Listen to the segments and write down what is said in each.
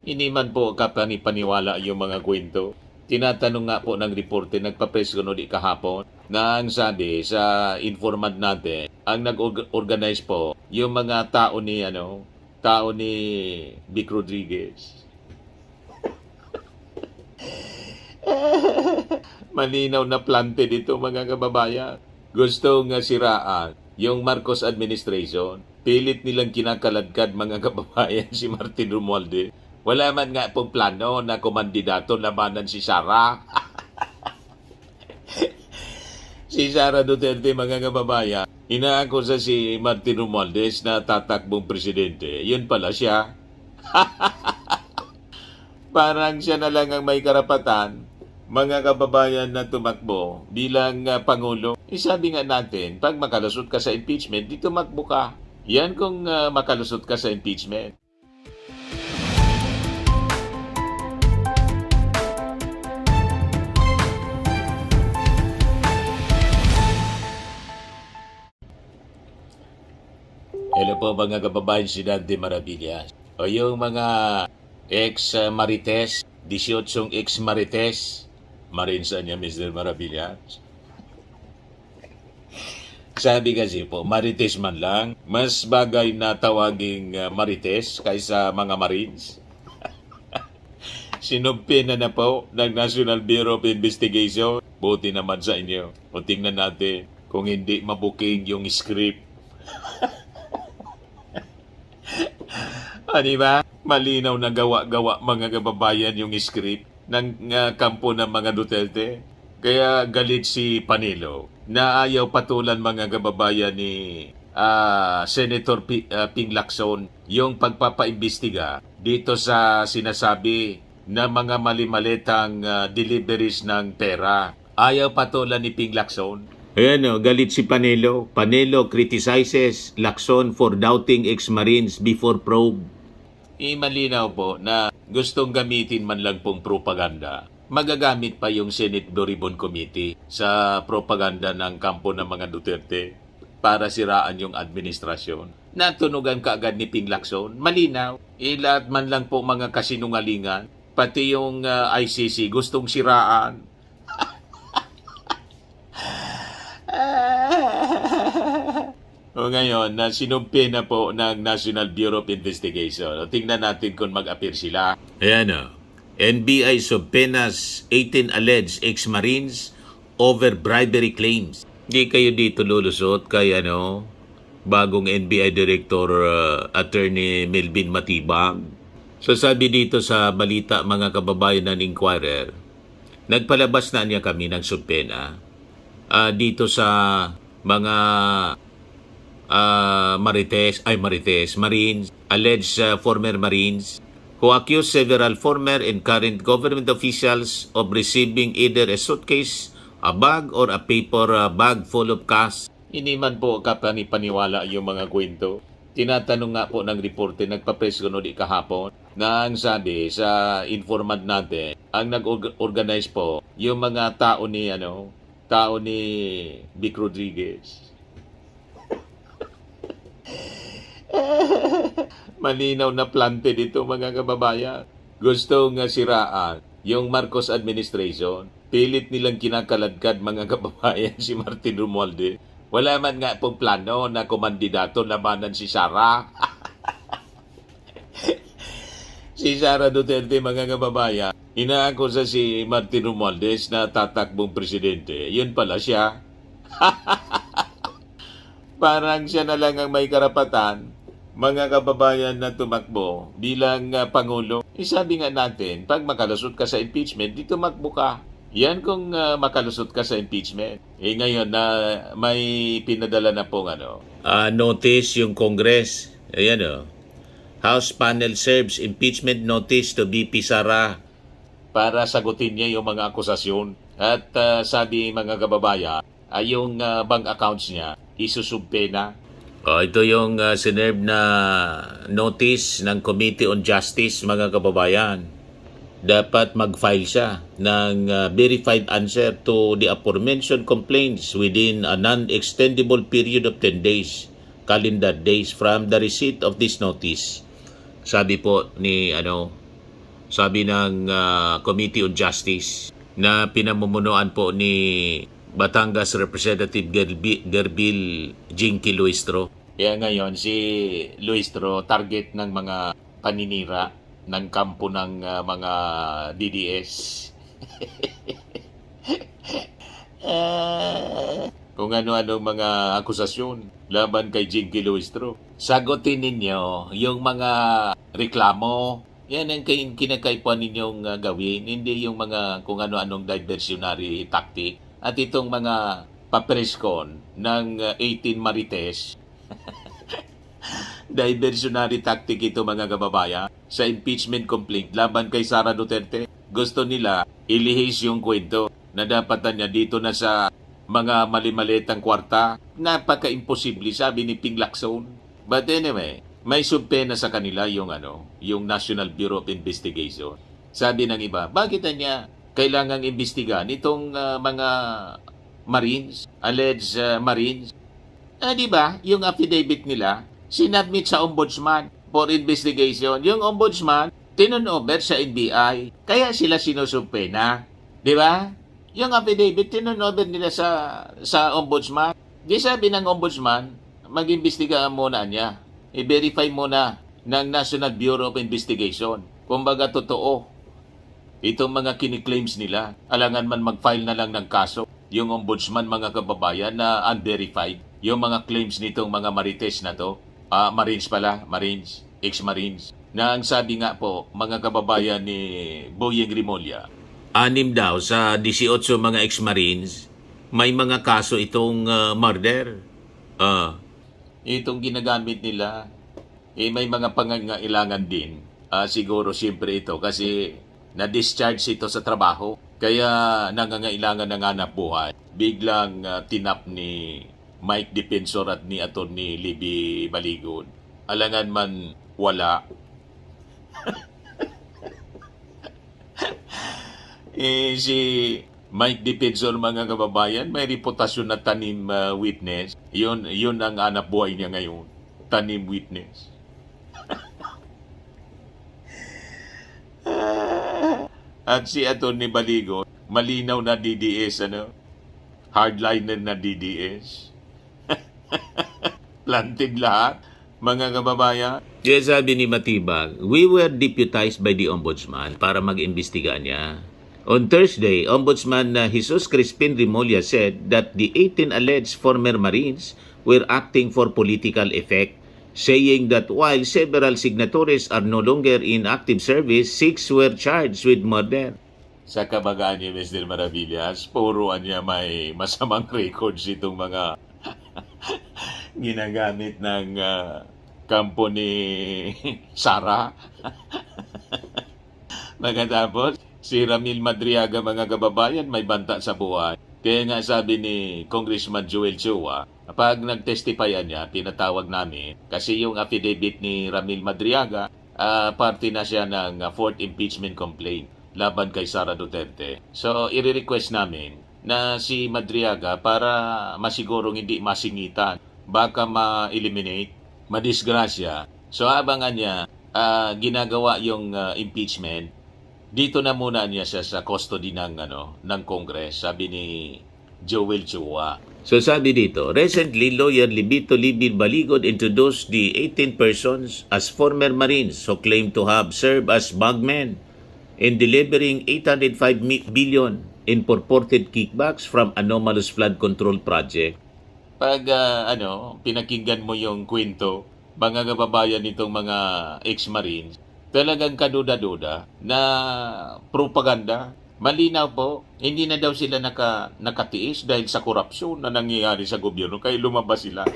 Hindi man po kapani-paniwala yung mga kwento. Tinatanong nga po ng reporter, nagpa-press ko di kahapon, na ang sabi sa informant natin, ang nag-organize po, yung mga tao ni Vic Rodriguez. Malinaw na planted ito mga kababayan. Gustong siraan yung Marcos administration. Pilit nilang kinakaladkad mga kababayan si Martin Romualdez. Wala man nga pong plano na kumandidato labanan si Sara. Si Sara Duterte mga kababayan, inaakusa si Martin Romualdez na tatakbong presidente. Yun pala siya. Parang siya na lang ang may karapatan, mga kababayan, na tumakbo bilang Pangulo. Sabi nga natin, pag makalusot ka sa impeachment, di tumakbo ka. Yan kung makalusot ka sa impeachment. Hello po mga kababayan, si Dante Maravillas. O yung mga ex-Marites, 18 ex-Marites, marinsa niya Mr. Maravillas. Sabi kasi po, Marites man lang, mas bagay na tawaging Marites kaysa mga Marines. Sinumpi na po ng National Bureau of Investigation. Buti naman sa inyo. O tingnan natin kung hindi mabuking yung script. Diba? Malinaw na gawa-gawa mga kababayan yung script ng kampo ng mga Duterte. Kaya galit si Panelo na ayaw patulan mga kababayan ni Senator Ping Lacson yung pagpapaimbestiga dito sa sinasabi na mga mali-malitang deliveries ng pera. Ayaw patulan ni Ping Lacson. Ayan o, galit si Panelo. Panelo criticizes Lacson for doubting ex-Marines before probe. Malinaw po na gustong gamitin man lang pong propaganda. Magagamit pa yung Senate Blue Ribbon Committee sa propaganda ng kampo ng mga Duterte para siraan yung administrasyon. Natunugan kaagad ni Ping Lacson. Malinaw. Lahat man lang po mga kasinungalingan. Pati yung ICC gustong siraan. O ngayon, sinumpi na po ng National Bureau of Investigation. O, tingnan natin kung mag-appear sila. Ayan o. NBI subpoenas 18 alleged ex-Marines over bribery claims. Hindi kayo dito lulusot kay bagong NBI Director Attorney Melvin Matibag. So sabi dito sa balita mga kababayan ng Inquirer, nagpalabas na niya kami ng subpoena dito sa mga Marines, alleged former Marines, who accuse several former and current government officials of receiving either a suitcase, a bag, or a paper bag full of cash. Hindi man po kapani-paniwala yung mga kwento. Tinatanong nga po ng reporter, nagpa-press ko di kahapon, na ang sabi sa informant natin, ang nag-organize po, yung mga tao ni Vic Rodriguez. Malinaw na planted ito mga kababayan. Gustong siraan yung Marcos administration. Pilit nilang kinakaladkad mga kababayan si Martin Romualdez. Wala man nga pong plano na kumandidato labanan si Sara. Si Sara Duterte mga kababayan, inaakusa si Martin Romualdez na tatakbong presidente. Yun pala siya. Parang siya na lang ang may karapatan, mga kababayan, na tumakbo bilang Pangulo. Sabi nga natin, pag makalusot ka sa impeachment, di tumakbo ka. Yan kung makalusot ka sa impeachment. Ngayon na may pinadala na pong notice yung Congress. Ayan House panel serves impeachment notice to VP Sara para sagutin niya yung mga akusasyon. At sabi mga kababayan, yung bank accounts niya isusubpena. Ito yung sinerve na notice ng Committee on Justice mga kababayan. Dapat mag-file siya ng verified answer to the aforementioned complaints within a non-extendable period of 10 days, calendar days from the receipt of this notice. Sabi po ni Sabi ng Committee on Justice na pinamumunuan po ni Batangas Representative Gerbil Jinky Luistro. Kaya ngayon si Luistro target ng mga paninira ng kampo ng mga DDS. Kung ano-ano mga akusasyon laban kay Jinky Luistro. Sagutin ninyo yung mga reklamo. Yan ang kinakaipuan ninyong gawin. Hindi yung mga kung ano-anong diversionary tactic. At itong mga papreskon ng 18 Marites. Diversionary tactic ito mga kababayan sa impeachment complaint laban kay Sara Duterte. Gusto nila ilihis yung kwento na dapat niya dito na sa mga mali-malitang kwarta. Napaka-imposible, sabi ni Ping Lacson. But anyway, may subpena sa kanila yung yung National Bureau of Investigation. Sabi ng iba, bakit niya kailangang imbestigahan itong mga Marines, alleged Marines? Di ba, yung affidavit nila, sinabmit sa Ombudsman for investigation. Yung Ombudsman, tinunover sa NBI. Kaya sila sinusubpena. Di ba? Yung affidavit, tinunover nila sa Ombudsman. Di sabi ng Ombudsman, mag-imbestigahan muna niya. I-verify muna ng National Bureau of Investigation. Kumbaga totoo. Itong mga kiniklaims nila, alangan man mag-file na lang ng kaso. Yung Ombudsman mga kababayan na unverified. Yung mga claims nitong mga Marites na to. Marines pala, Marines, ex-Marines. Na ang sabi nga po, mga kababayan ni Boyeng Rimulya, 6 daw sa 18 mga ex-Marines, may mga kaso itong murder. Itong ginagamit nila, may mga pangangailangan din. Siguro siyempre ito kasi na-discharge ito sa trabaho. Kaya nangangailangan ng hanap buhay. Biglang tinap ni Mike Defensor at ni Atty. Libby Baligon. Alangan man wala. Si Mike Defensor mga kababayan, may reputasyon na tanim witness. Yun ang hanap buhay niya ngayon. Tanim witness. At si Atty. Baligon, malinaw na DDS, hardliner na DDS. Planted lahat, mga kababayan. Kaya sabi ni Matibag, we were deputized by the Ombudsman para mag-imbestiga niya. On Thursday, Ombudsman Jesus Crispin Rimulya said that the 18 alleged former Marines were acting for political effect, saying that while several signatories are no longer in active service, 6 were charged with murder. Sa kabagaan ni Mr. Maravillas, puro niya may masamang records itong mga ginagamit ng kampo ni Sara. Magkatapos, si Ramil Madriaga mga kababayan may banta sa buhay. Kaya nga sabi ni Congressman Joel Chua, pag nag-testifian niya, tinatawag namin, kasi yung affidavit ni Ramil Madriaga, parte na siya ng 4th impeachment complaint laban kay Sara Duterte. So, i-request namin na si Madriaga para masigurong hindi masingitan, baka ma-eliminate, madisgrasya. So, abangan niya, ginagawa yung impeachment, dito na muna niya siya sa custody ng Congress, sabi ni Joel Chua. So sabi dito, recently lawyer Libito Libby Baligon introduced the 18 persons as former Marines who claim to have served as bagmen in delivering 805 billion in purported kickbacks from anomalous flood control project. Pag pinakinggan mo yung kwento, mga kababayan nitong mga ex-Marines, talagang kaduda-duda na propaganda. Malinaw po, hindi na daw sila nakatiis dahil sa korupsyon na nangyayari sa gobyerno, kaya lumabas sila.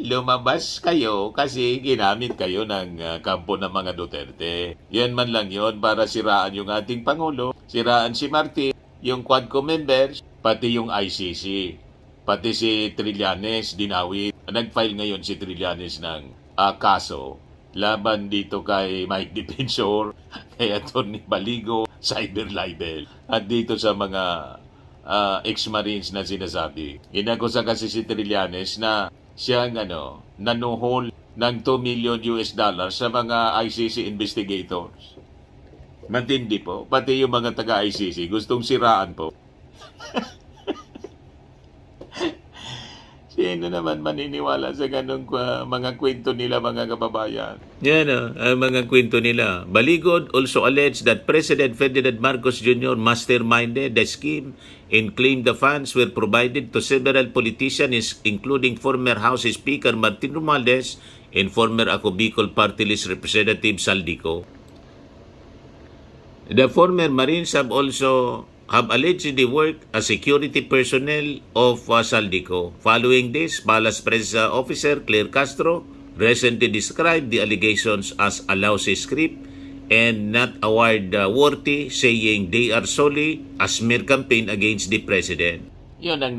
Lumabas kayo kasi ginamit kayo ng kampo ng mga Duterte. Yan man lang yon para siraan yung ating Pangulo, siraan si Martin, yung Quadco members, pati yung ICC. Pati si Trillanes dinawit. Nag-file ngayon si Trillanes ng kaso laban dito kay Mike Defensor, kay Atty. Baligo, cyber libel. At dito sa mga ex-Marines na sinasabi. Inakusa kasi si Trillanes na siyang nanuhol ng 2 million US dollars sa mga ICC investigators. Matindi po. Pati yung mga taga-ICC gustong siraan po. Sino naman maniniwala sa ganong mga kwento nila, mga kababayan? Yan ang mga kwento nila. Baligod also alleged that President Ferdinand Marcos Jr. masterminded the scheme and claimed the funds were provided to several politicians including former House Speaker Martin Romualdez and former Ako Bicol Party List Representative Saldico. The former Marines have allegedly worked as security personnel of Saldico. Following this, Palace Press Officer Claire Castro recently described the allegations as a lousy script and not award-worthy, saying they are solely a smear campaign against the President. Yun ang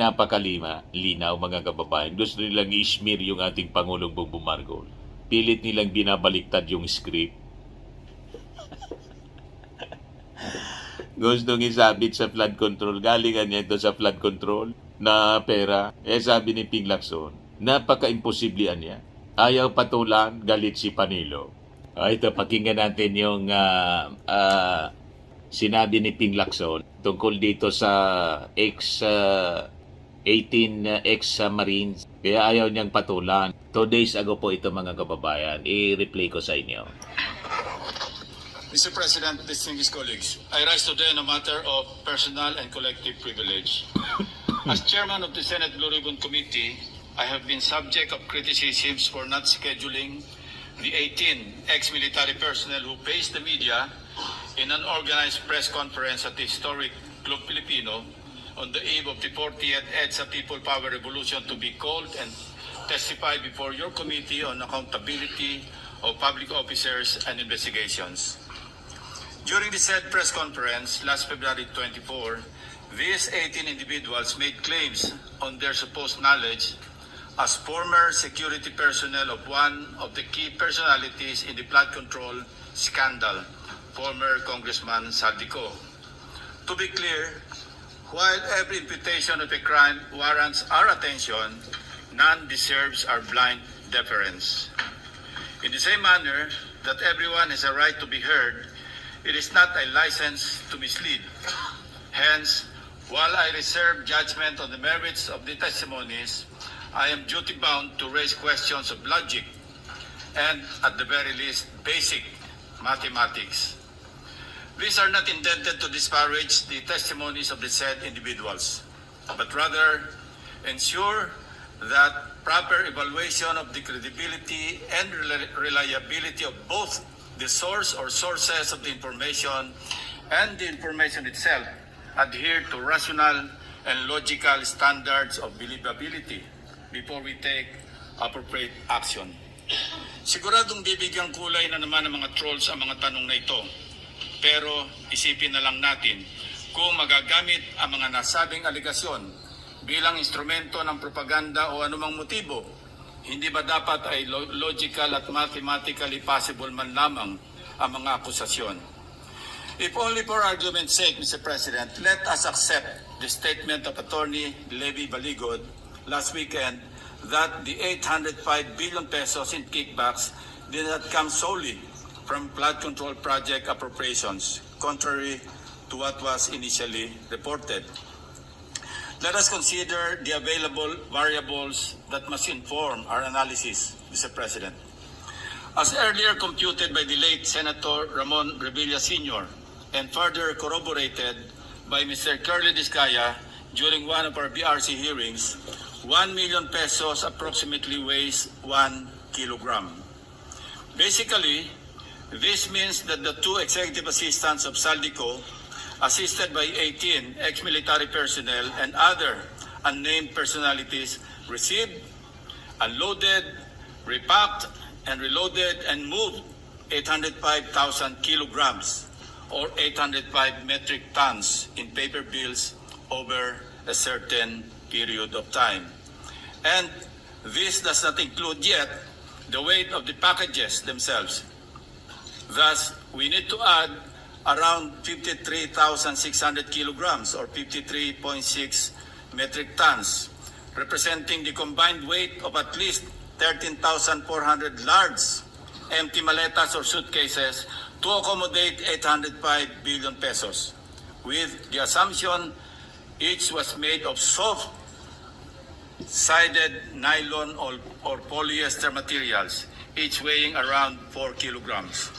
linaw mga kababayan. Gusto nilang i-smear yung ating Pangulong Bongbong Marcos. Pilit nilang binabaliktad yung script. Gustong isabit sa flood control. Galingan niya ito sa flood control na pera. Sabi ni Ping Lacson, napaka-imposiblian niya. Ayaw patulan, galit si Panilo. Ito, pakinggan natin yung sinabi ni Ping Lacson tungkol dito sa 18 ex-Marines. Kaya ayaw niyang patulan. 2 days ago po ito mga kababayan. I-replay ko sa inyo. Mr. President, distinguished colleagues, I rise today on a matter of personal and collective privilege. As chairman of the Senate Blue Ribbon Committee, I have been subject of criticisms for not scheduling the 18 ex-military personnel who faced the media in an organized press conference at the historic Club Filipino on the eve of the 40th EDSA People Power Revolution to be called and testify before your committee on accountability of public officers and investigations. During the said press conference last February 24, these 18 individuals made claims on their supposed knowledge as former security personnel of one of the key personalities in the flood control scandal, former Congressman Saldico. To be clear, while every imputation of a crime warrants our attention, none deserves our blind deference. In the same manner that everyone has a right to be heard, it is not a license to mislead. Hence, while I reserve judgment on the merits of the testimonies, I am duty-bound to raise questions of logic and, at the very least, basic mathematics. These are not intended to disparage the testimonies of the said individuals, but rather ensure that proper evaluation of the credibility and reliability of both the source or sources of the information and the information itself adhere to rational and logical standards of believability before we take appropriate action. Siguradong bibigyang kulay na naman ng mga trolls ang mga tanong na ito. Pero isipin na lang natin kung magagamit ang mga nasabing aligasyon bilang instrumento ng propaganda o anumang motibo, hindi ba dapat ay logical at mathematically possible man lamang ang mga akusasyon? If only for argument's sake, Mr. President, let us accept the statement of Attorney Levy Baligod last weekend that the 805 billion pesos in kickbacks did not come solely from flood control project appropriations, contrary to what was initially reported. Let us consider the available variables that must inform our analysis, Mr. President. As earlier computed by the late Senator Ramon Revilla Sr. and further corroborated by Mr. Curly Discaya during one of our BRC hearings, 1 million pesos approximately weighs 1 kilogram. Basically, this means that the 2 executive assistants of Saldico, assisted by 18 ex-military personnel and other unnamed personalities, received, unloaded, repacked, and reloaded and moved 805,000 kilograms or 805 metric tons in paper bills over a certain period of time. And this does not include yet the weight of the packages themselves. Thus, we need to add around 53,600 kilograms or 53.6 metric tons, representing the combined weight of at least 13,400 large empty maletas or suitcases to accommodate 805 billion pesos, with the assumption each was made of soft-sided nylon or polyester materials, each weighing around 4 kilograms.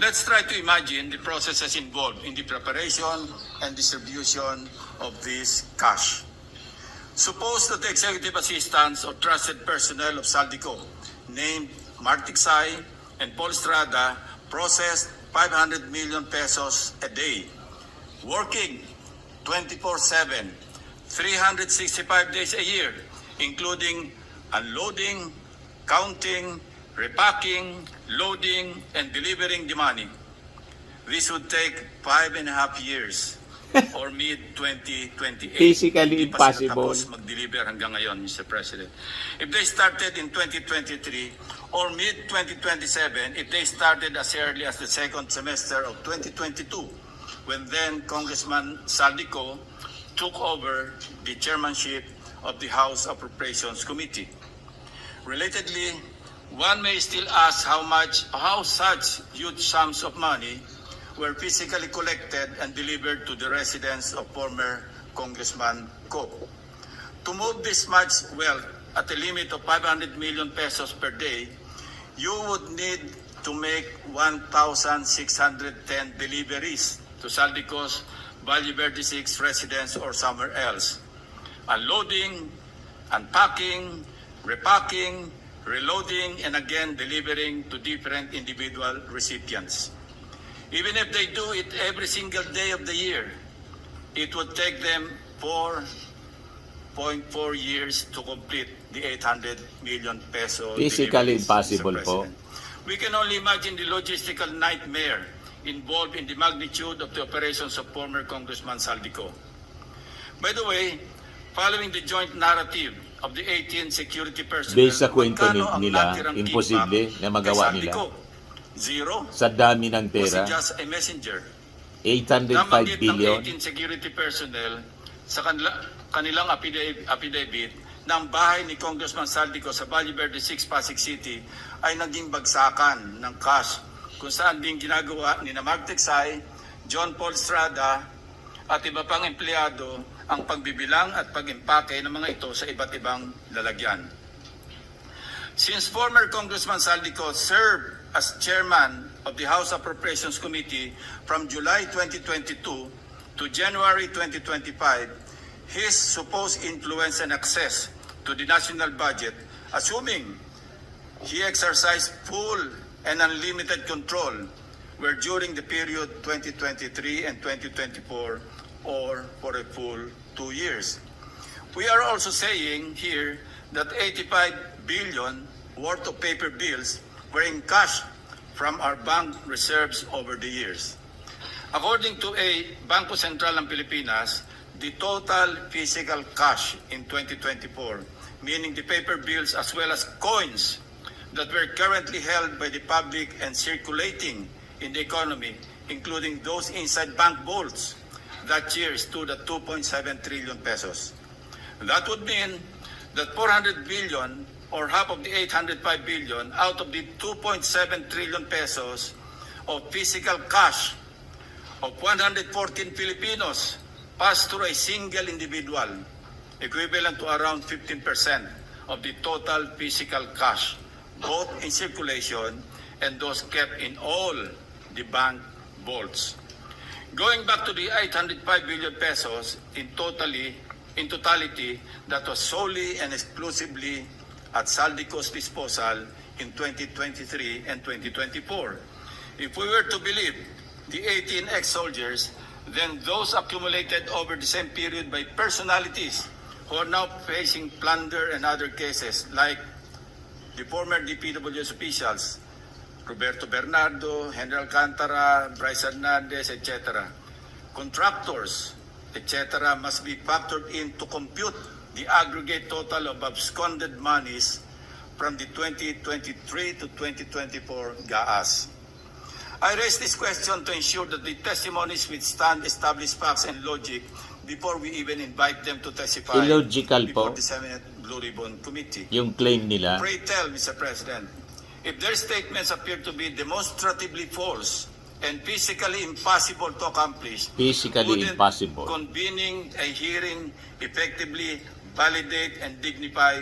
Let's try to imagine the processes involved in the preparation and distribution of this cash. Suppose that the executive assistants or trusted personnel of Saldico, named Mark Tiksay and Paul Estrada, processed 500 million pesos a day, working 24/7, 365 days a year, including unloading, counting, repacking, loading, and delivering the money. This would take 5.5 years or mid-2028. Physically Hindi pa sila impossible. tapos mag-deliver hanggang ngayon, Mr. President. If they started in 2023 or mid-2027, if they started as early as the second semester of 2022, when then Congressman Saldico took over the chairmanship of the House Appropriations Committee. Relatedly, one may still ask how such huge sums of money were physically collected and delivered to the residence of former Congressman Ko. To move this much wealth at a limit of 500 million pesos per day, you would need to make 1,610 deliveries to Saldico's Valle Verde 6 residence or somewhere else. Unloading, unpacking, repacking, reloading, and again delivering to different individual recipients. Even if they do it every single day of the year, it would take them 4.4 years to complete the 800 million peso Physically deliveries, impossible Mr. po. President. We can only imagine the logistical nightmare involved in the magnitude of the operations of former Congressman Saldico. By the way, following the joint narrative of the 18 security personnel, Based sa kwento magkano ang nila, natirang imposible kickback na magawa kay nila. Saldico? Zero? Sa dami ng Was he pera, just a messenger? 805 Nabanggit ng billion. 18 security personnel sa kanilang affidavit na ang bahay ni Congressman Saldico sa Valle Verde 6, Pasig City ay naging bagsakan ng cash kung saan din ginagawa ni Mark Tiksay, John Paul Estrada at iba pang empleyado ang pagbibilang at pag-impake ng mga ito sa iba't ibang lalagyan. Since former Congressman Saldico served as chairman of the House Appropriations Committee from July 2022 to January 2025, his supposed influence and access to the national budget, assuming he exercised full and unlimited control, were during the period 2023 and 2024 or for a full 2 years. We are also saying here that 85 billion worth of paper bills were in cash from our bank reserves over the years. According to a Bangko Sentral ng Pilipinas, the total physical cash in 2024, meaning the paper bills as well as coins that were currently held by the public and circulating in the economy, including those inside bank vaults, that year stood at 2.7 trillion pesos. That would mean that 400 billion or half of the 805 billion out of the 2.7 trillion pesos of physical cash of 114 Filipinos passed through a single individual, equivalent to around 15% of the total physical cash, both in circulation and those kept in all the bank vaults. Going back to the 805 billion pesos in totality, that was solely and exclusively at Saldico's disposal in 2023 and 2024. If we were to believe the 18 ex-soldiers, then those accumulated over the same period by personalities who are now facing plunder and other cases like the former DPWH officials, Roberto Bernardo, Henry Alcantara, Bryce Hernandez, etc. Contractors, etc. must be factored in to compute the aggregate total of absconded monies from the 2023 to 2024 GAAs. I raise this question to ensure that the testimonies withstand established facts and logic before we even invite them to testify Illogical before po. the Senate Blue Ribbon Committee. Yung claim nila. Pray tell, Mr. President, if their statements appear to be demonstratively false and physically impossible to accomplish, Physically wouldn't impossible. convening a hearing effectively validate and dignify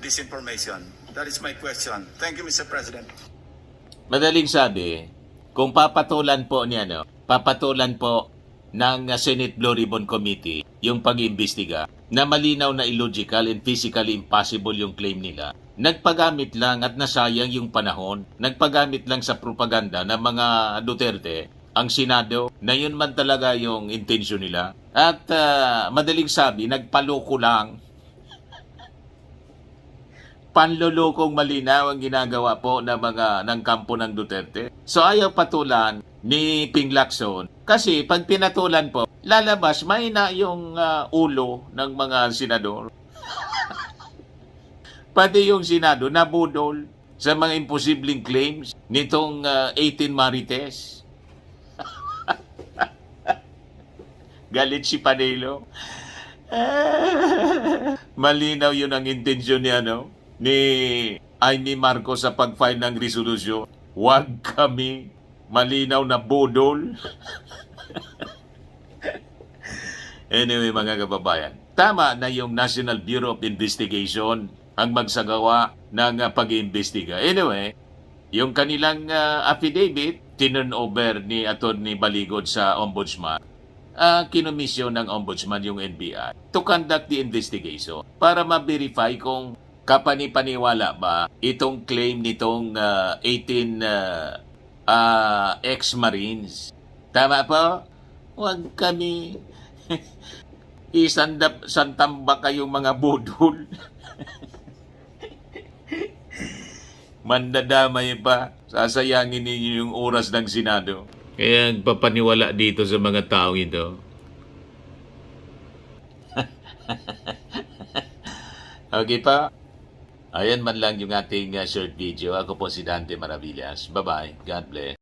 this information? That is my question. Thank you, Mr. President. Madaling sabi, kung papatulan po niya, no, papatulan po ng Senate Blue Ribbon Committee yung pag-iimbestiga na malinaw na illogical and physically impossible yung claim nila. Nagpagamit lang at nasayang yung panahon. Nagpagamit lang sa propaganda ng mga Duterte ang Senado na yun man talaga yung intensyon nila. At madaling sabi, nagpaloko lang. Panlulokong malinaw ang ginagawa po ng kampo ng Duterte. So ayaw patulan ni Ping Lacson kasi pag pinatulan po, lalabas may na yung ulo ng mga senador. Pati yung Senado nabudol sa mga imposibleng claims nitong 18 Marites. Galit si Panelo. Malinaw yun ang intensyon niya, no? Ni Amy Marcos sa pag-file ng resolusyon. Huwag kami malinaw na budol. Anyway, mga kababayan, tama na yung National Bureau of Investigation ang magsagawa ng pag-iimbestiga. Anyway, yung kanilang affidavit, tinurn over ni Atty. Baligod sa Ombudsman. Kinomisyon ng Ombudsman yung NBI to conduct the investigation para ma-verify kung kapani-paniwala ba itong claim nitong 18 ex-Marines. Tama po? Huwag kami santamba kayong mga budol. Mandadamay pa. Sasayangin ninyo yung oras ng Senado. Kaya papaniwala dito sa mga tao ito. Okay pa? Ayan man lang yung ating short video. Ako po si Dante Maravillas. Bye-bye. God bless.